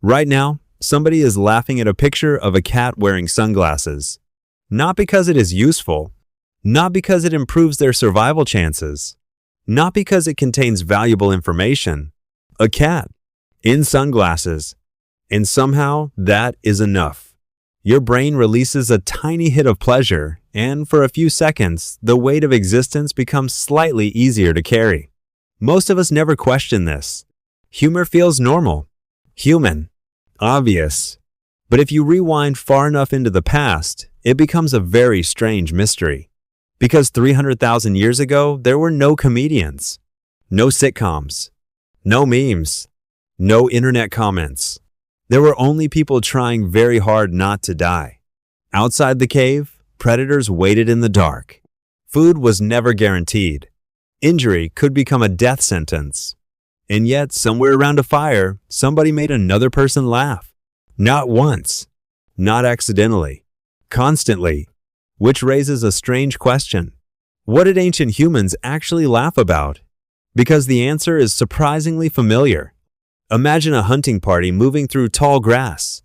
Right now, somebody is laughing at a picture of a cat wearing sunglasses. Not because it is useful, not because it improves their survival chances, not because it contains valuable information. A cat in sunglasses. And somehow that is enough. Your brain releases a tiny hit of pleasure, and for a few seconds, the weight of existence becomes slightly easier to carry. Most of us never question this. Humor feels normal, human, obvious. But if you rewind far enough into the past, it becomes a very strange mystery. Because 300,000 years ago, there were no comedians, no sitcoms, no memes, no internet comments. There were only people trying very hard not to die. Outside the cave, predators waited in the dark. Food was never guaranteed. Injury could become a death sentence. And yet, somewhere around a fire, somebody made another person laugh. Not once, not accidentally, constantly. Which raises a strange question. What did ancient humans actually laugh about? Because the answer is surprisingly familiar. Imagine a hunting party moving through tall grass.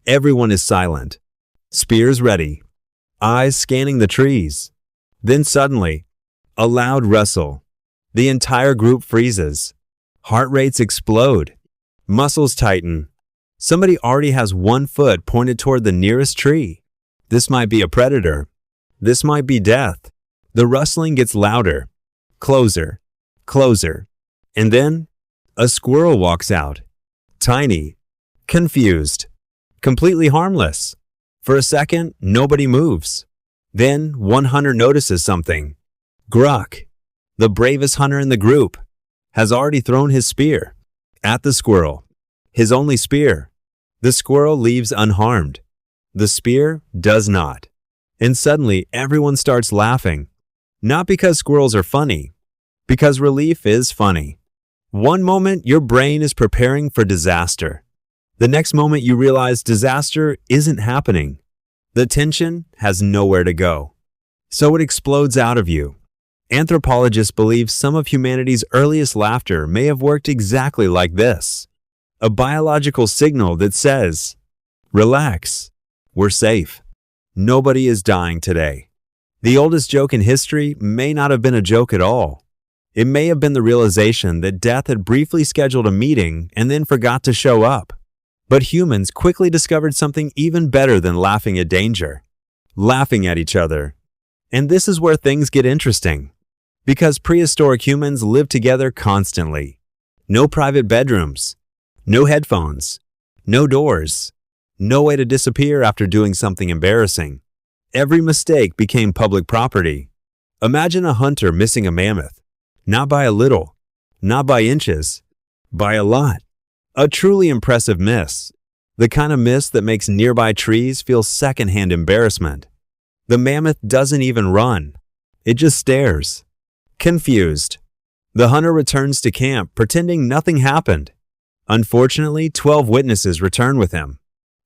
Everyone is silent, spears ready, eyes scanning the trees. Then suddenly, a loud rustle. The entire group freezes. Heart rates explode. Muscles tighten. Somebody already has one foot pointed toward the nearest tree. This might be a predator. This might be death. The rustling gets louder, closer, closer. And then, a squirrel walks out. Tiny, confused, completely harmless. For a second, nobody moves. Then, one hunter notices something. Gruck, the bravest hunter in the group, has already thrown his spear at the squirrel. His only spear. The squirrel leaves unharmed. The spear does not. And suddenly, everyone starts laughing. Not because squirrels are funny, because relief is funny. One moment, your brain is preparing for disaster. The next moment, you realize disaster isn't happening. The tension has nowhere to go. So it explodes out of you. Anthropologists believe some of humanity's earliest laughter may have worked exactly like this. A biological signal that says, relax, we're safe. Nobody is dying today. The oldest joke in history may not have been a joke at all. It may have been the realization that death had briefly scheduled a meeting and then forgot to show up. But humans quickly discovered something even better than laughing at danger. Laughing at each other. And this is where things get interesting. Because prehistoric humans lived together constantly. No private bedrooms. No headphones. No doors. No way to disappear after doing something embarrassing. Every mistake became public property. Imagine a hunter missing a mammoth. Not by a little, not by inches, by a lot. A truly impressive miss. The kind of miss that makes nearby trees feel secondhand embarrassment. The mammoth doesn't even run. It just stares. Confused. The hunter returns to camp, pretending nothing happened. Unfortunately, 12 witnesses return with him.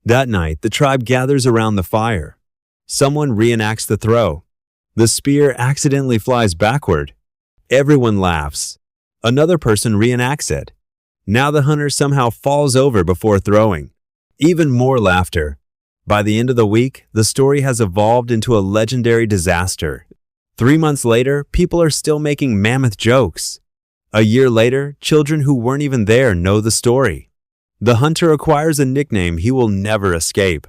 That night, the tribe gathers around the fire. Someone reenacts the throw. The spear accidentally flies backward. Everyone laughs. Another person reenacts it. Now the hunter somehow falls over before throwing. Even more laughter. By the end of the week, the story has evolved into a legendary disaster. 3 months later, people are still making mammoth jokes. A year later, children who weren't even there know the story. The hunter acquires a nickname he will never escape.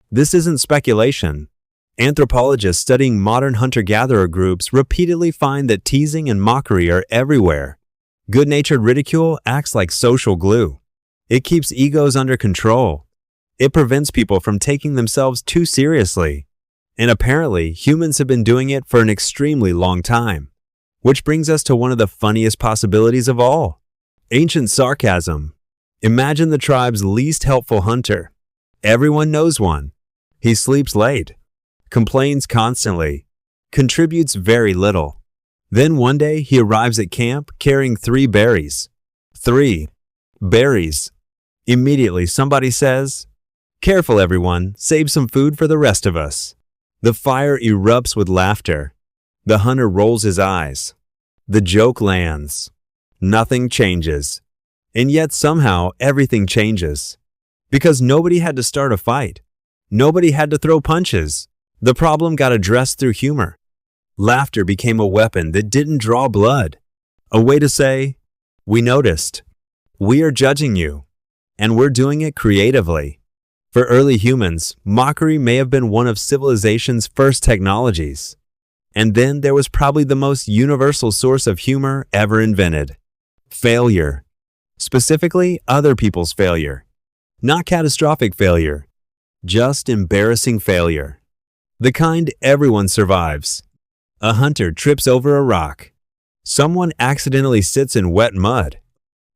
This isn't speculation. Anthropologists studying modern hunter-gatherer groups repeatedly find that teasing and mockery are everywhere. Good-natured ridicule acts like social glue. It keeps egos under control. It prevents people from taking themselves too seriously. And apparently, humans have been doing it for an extremely long time. Which brings us to one of the funniest possibilities of all. Ancient sarcasm. Imagine the tribe's least helpful hunter. Everyone knows one. He sleeps late, complains constantly, contributes very little. Then one day he arrives at camp carrying 3 berries. 3 berries. Immediately somebody says, "Careful everyone, save some food for the rest of us." The fire erupts with laughter. The hunter rolls his eyes. The joke lands. Nothing changes. And yet somehow everything changes. Because nobody had to start a fight. Nobody had to throw punches. The problem got addressed through humor. Laughter became a weapon that didn't draw blood. A way to say, "We noticed. We are judging you. And we're doing it creatively." For early humans, mockery may have been one of civilization's first technologies. And then there was probably the most universal source of humor ever invented. Failure. Specifically, other people's failure. Not catastrophic failure. Just embarrassing failure. The kind everyone survives. A hunter trips over a rock. Someone accidentally sits in wet mud.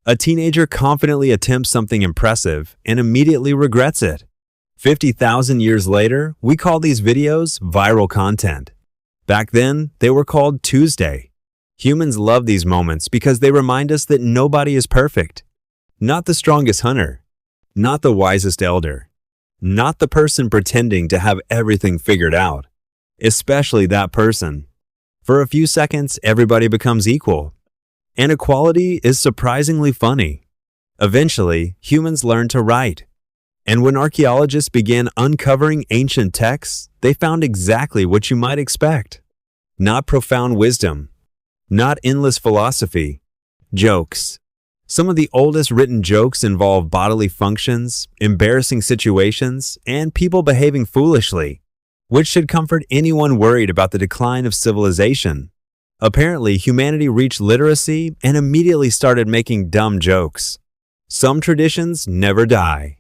A teenager confidently attempts something impressive and immediately regrets it. 50,000 years later, we call these videos viral content. Back then, they were called Tuesday. Humans love these moments because they remind us that nobody is perfect. Not the strongest hunter. Not the wisest elder. Not the person pretending to have everything figured out. Especially that person. For a few seconds, everybody becomes equal. And equality is surprisingly funny. Eventually, humans learned to write. And when archaeologists began uncovering ancient texts, they found exactly what you might expect. Not profound wisdom. Not endless philosophy. Jokes. Some of the oldest written jokes involve bodily functions, embarrassing situations, and people behaving foolishly, which should comfort anyone worried about the decline of civilization. Apparently, humanity reached literacy and immediately started making dumb jokes. Some traditions never die.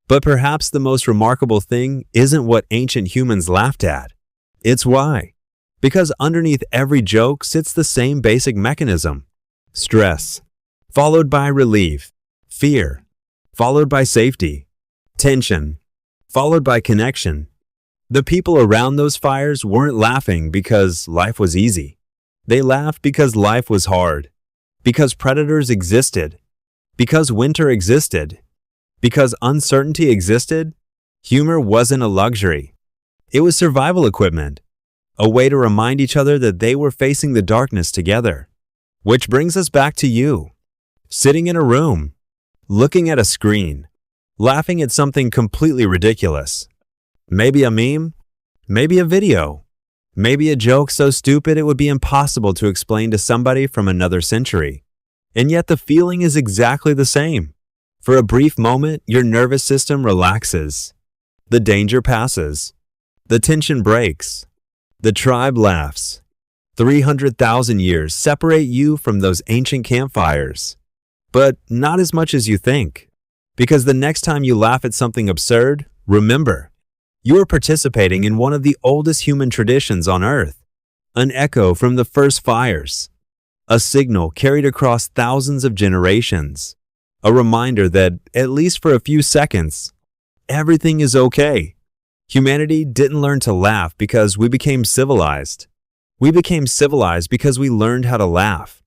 But perhaps the most remarkable thing isn't what ancient humans laughed at. It's why. Because underneath every joke sits the same basic mechanism. Stress, followed by relief. Fear, followed by safety. Tension, followed by connection. The people around those fires weren't laughing because life was easy. They laughed because life was hard. Because predators existed. Because winter existed. Because uncertainty existed. Humor wasn't a luxury. It was survival equipment. A way to remind each other that they were facing the darkness together. Which brings us back to you. Sitting in a room. Looking at a screen. Laughing at something completely ridiculous. Maybe a meme. Maybe a video. Maybe a joke so stupid it would be impossible to explain to somebody from another century. And yet the feeling is exactly the same. For a brief moment, your nervous system relaxes. The danger passes. The tension breaks. The tribe laughs. 300,000 years separate you from those ancient campfires. But not as much as you think. Because the next time you laugh at something absurd, remember, you are participating in one of the oldest human traditions on Earth. An echo from the first fires. A signal carried across thousands of generations. A reminder that, at least for a few seconds, everything is okay. Humanity didn't learn to laugh because we became civilized. We became civilized because we learned how to laugh.